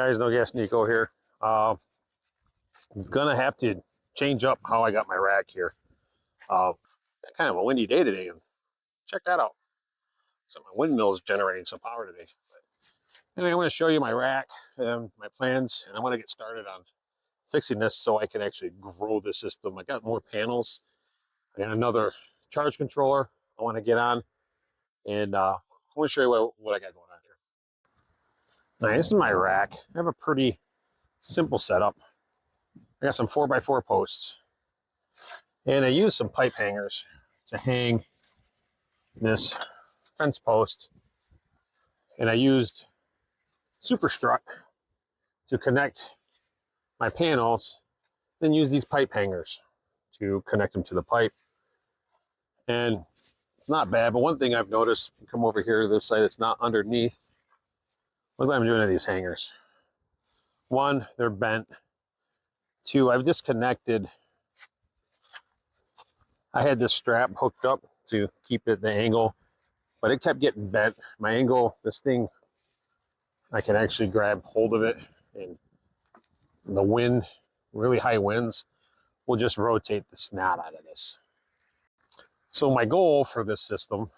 guys, No Gas Nico here. I'm gonna have to change up how I got my rack here. Uh, Kind of a windy day today, and check that out. So my windmill is generating some power today. But anyway, I'm going to show you my rack and my plans, and I'm going to get started on fixing this so I can actually grow the system. I got more panels. I got another charge controller I want to get on, and I want to show you what I got going on here. All right, this is my rack. I have a pretty simple setup. I got some 4x4 posts, and I use some pipe hangers to hang this fence post, and I used super strut to connect my panels, then use these pipe hangers to connect them to the pipe. And it's not bad, but one thing I've noticed, you come over here to this side, it's not underneath. Look what I'm doing to these hangers. One, they're bent. Two, I've disconnected. I had this strap hooked up to keep it the angle, but it kept getting bent. My angle, this thing, I can actually grab hold of it, and the wind, really high winds, will just rotate the snot out of this. So my goal for this system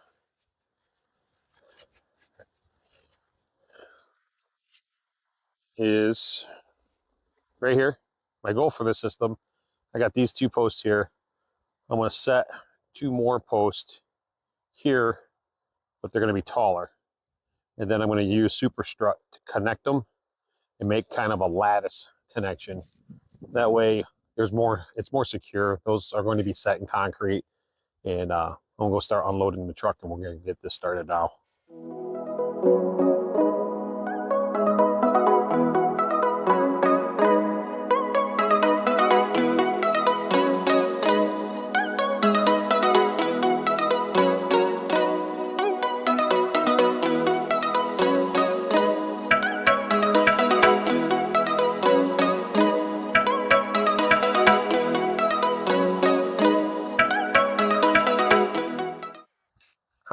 is right here. My goal for this system, I got these two posts here. I'm going to set two more posts here, but they're going to be taller. And then I'm going to use super strut to connect them and make kind of a lattice connection. That way there's more, it's more secure. Those are going to be set in concrete, and I'm going to start unloading the truck, and we're going to get this started now.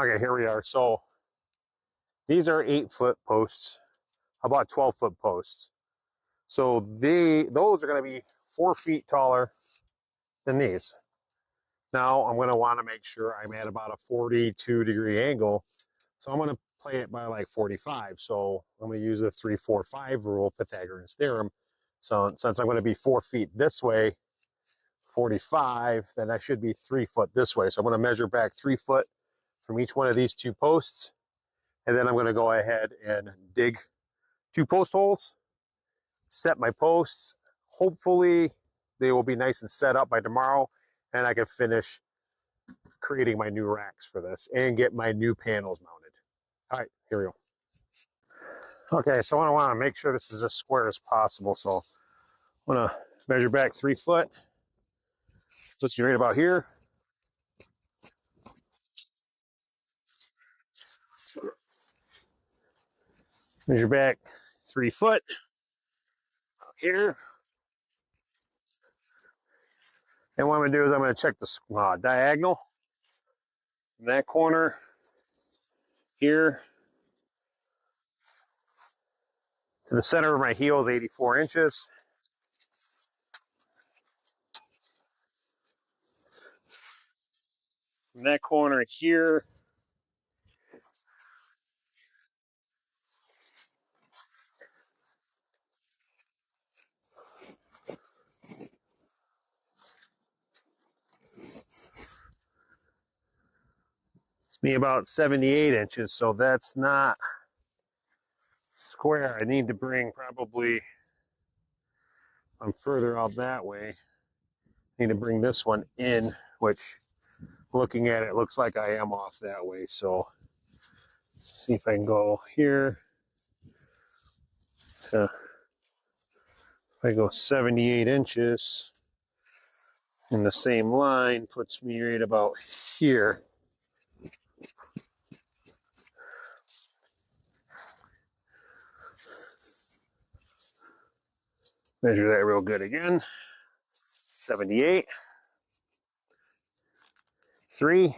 Okay, here we are. So these are 8-foot posts. I bought 12-foot posts. So those are going to be 4 feet taller than these. Now I'm going to want to make sure I'm at about a 42-degree angle. So I'm going to play it by like 45. So I'm going to use the 3-4-5 rule, Pythagorean theorem. So since I'm going to be 4 feet this way, 45, then I should be 3 foot this way. So I'm going to measure back 3 foot from each one of these two posts. And then I'm going to go ahead and dig 2 post holes, set my posts. Hopefully they will be nice and set up by tomorrow, and I can finish creating my new racks for this and get my new panels mounted. All right, here we go. Okay, so I want to make sure this is as square as possible. So I'm going to measure back 3 foot. Let's get right about here. Measure back 3 foot here. And what I'm going to do is I'm going to check the diagonal in that corner here to the center of my heel is 84 inches. From that corner here, it's me about 78 inches, so that's not square. I need to bring probably, I'm further out that way. I need to bring this one in, which looking at it looks like I am off that way. So see if I can go here to, if I go 78 inches in the same line, puts me right about here. Measure that real good again. 78. 3.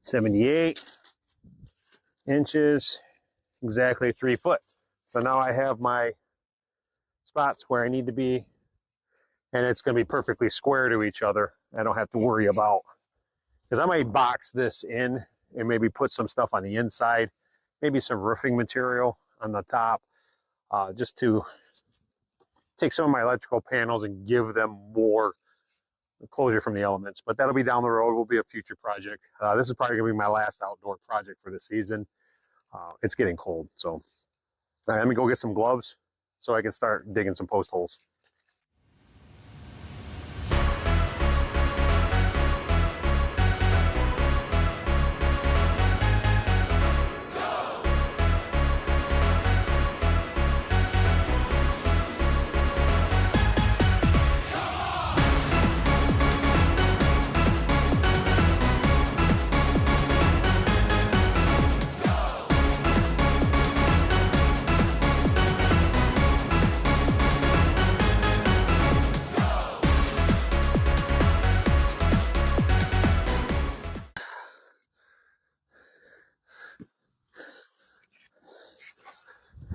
78 inches, exactly 3 foot. So now I have my spots where I need to be, and it's going to be perfectly square to each other. I don't have to worry about, because I might box this in and maybe put some stuff on the inside, maybe some roofing material on the top, just to take some of my electrical panels and give them more closure from the elements. But that'll be down the road, will be a future project. This is probably going to be my last outdoor project for the season. It's getting cold, so let me go get some gloves so I can start digging some post holes.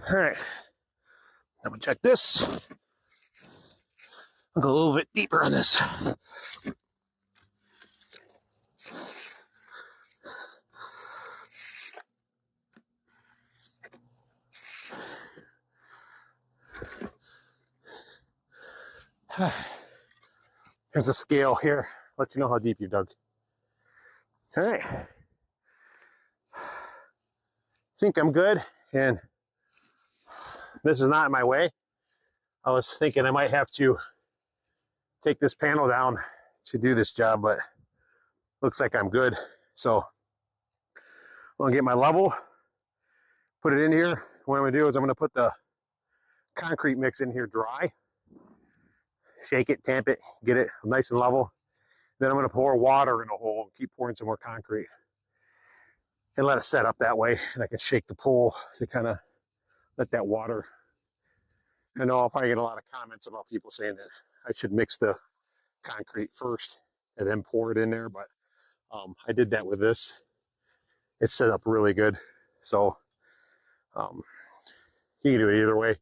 All right, I'm gonna check this. I'll go a little bit deeper on this. There's a scale here. Let you know how deep you dug. All right. Think I'm good. And this is not in my way. I was thinking I might have to take this panel down to do this job, but looks like I'm good. So I'm gonna get my level, put it in here. What I'm gonna do is I'm gonna put the concrete mix in here dry, shake it, tamp it, get it nice and level. Then I'm gonna pour water in a hole and keep pouring some more concrete and let it set up that way. And I can shake the pool to kind of let that water. I know I'll probably get a lot of comments about people saying that I should mix the concrete first and then pour it in there, but I did that with this. It's set up really good. So you can do it either way.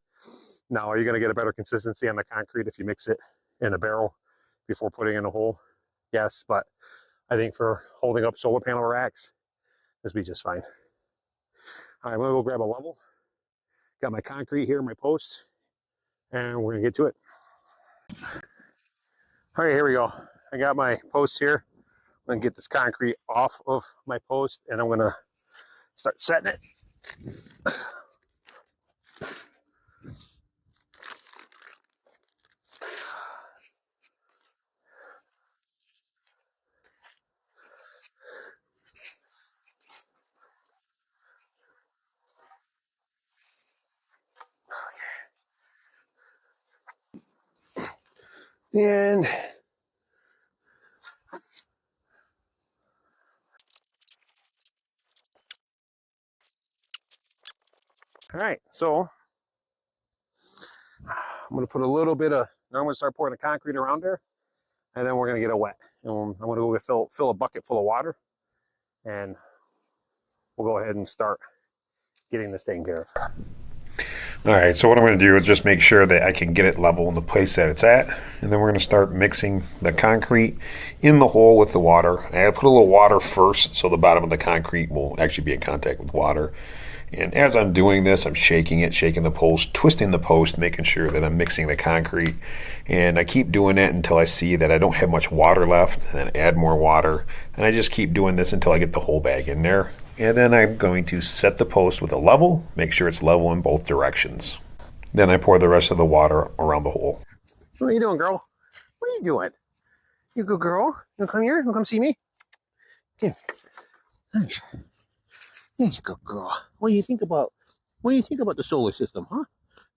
Now, are you going to get a better consistency on the concrete if you mix it in a barrel before putting in a hole? Yes, but I think for holding up solar panel racks, this will be just fine. All right, I'm going to go grab a level. Got my concrete here, my post, and we're going to get to it. All right, here we go. I got my post here. I'm going to get this concrete off of my post, and I'm going to start setting it. And all right, so I'm going to put a little bit of, now I'm going to start pouring the concrete around there, and then we're going to get it wet. And I'm going to go fill a bucket full of water, and we'll go ahead and start getting this taken care of. All right, so what I'm going to do is just make sure that I can get it level in the place that it's at, and then we're going to start mixing the concrete in the hole with the water. I put a little water first so the bottom of the concrete will actually be in contact with water. And as I'm doing this, I'm shaking it, shaking the post, twisting the post, making sure that I'm mixing the concrete. And I keep doing that until I see that I don't have much water left, and then add more water. And I just keep doing this until I get the whole bag in there. And then I'm going to set the post with a level, make sure it's level in both directions. Then I pour the rest of the water around the hole. What are you doing, girl? What are you doing? You good girl? You come here? You come see me? Here. There's a good girl. What do you think about the solar system, huh?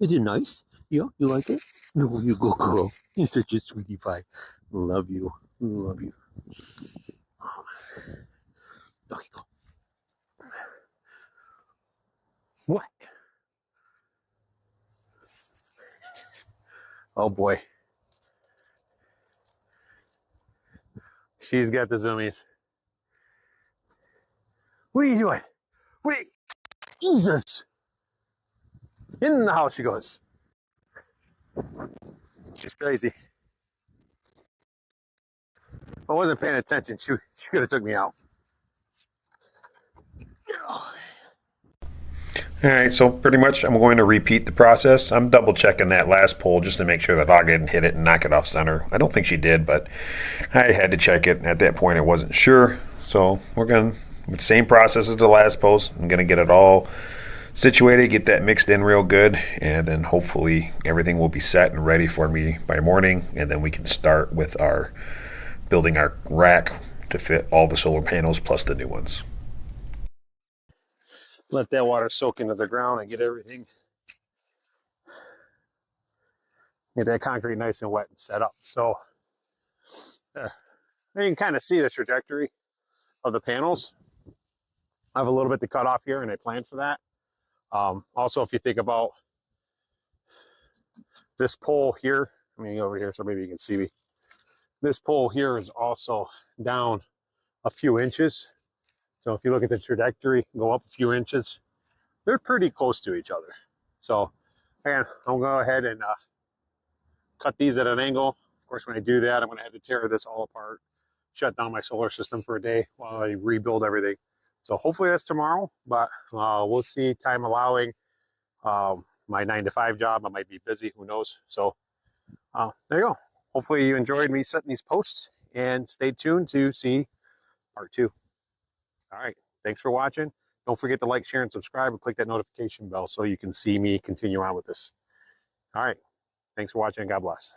Is it nice? Yeah, you like it? No, you good girl. You're such a sweetie pie. Love you. Love you. Okay, go. What? Oh boy. She's got the zoomies. What are you doing? What are you, Jesus! In the house she goes. She's crazy. If I wasn't paying attention, she could have took me out. All right, so pretty much I'm going to repeat the process. I'm double checking that last pole just to make sure the dog didn't hit it and knock it off center. I don't think she did, but I had to check it. At that point, I wasn't sure. So we're going to, with the same process as the last post, I'm going to get it all situated, get that mixed in real good, and then hopefully everything will be set and ready for me by morning, and then we can start with our building our rack to fit all the solar panels plus the new ones. Let that water soak into the ground and get everything, get that concrete nice and wet and set up. So you can kind of see the trajectory of the panels. I have a little bit to cut off here, and I planned for that. Also, if you think about this pole here, I mean over here, so maybe you can see me. This pole here is also down a few inches. So if you look at the trajectory, go up a few inches, they're pretty close to each other. So again, I'm gonna go ahead and cut these at an angle. Of course, when I do that, I'm gonna have to tear this all apart, shut down my solar system for a day while I rebuild everything. So hopefully that's tomorrow, but we'll see, time allowing. My 9 to 5 job, I might be busy, who knows. So there you go. Hopefully you enjoyed me setting these posts, and stay tuned to see part 2. All right, thanks for watching. Don't forget to like, share, and subscribe, and click that notification bell so you can see me continue on with this. All right, thanks for watching. God bless.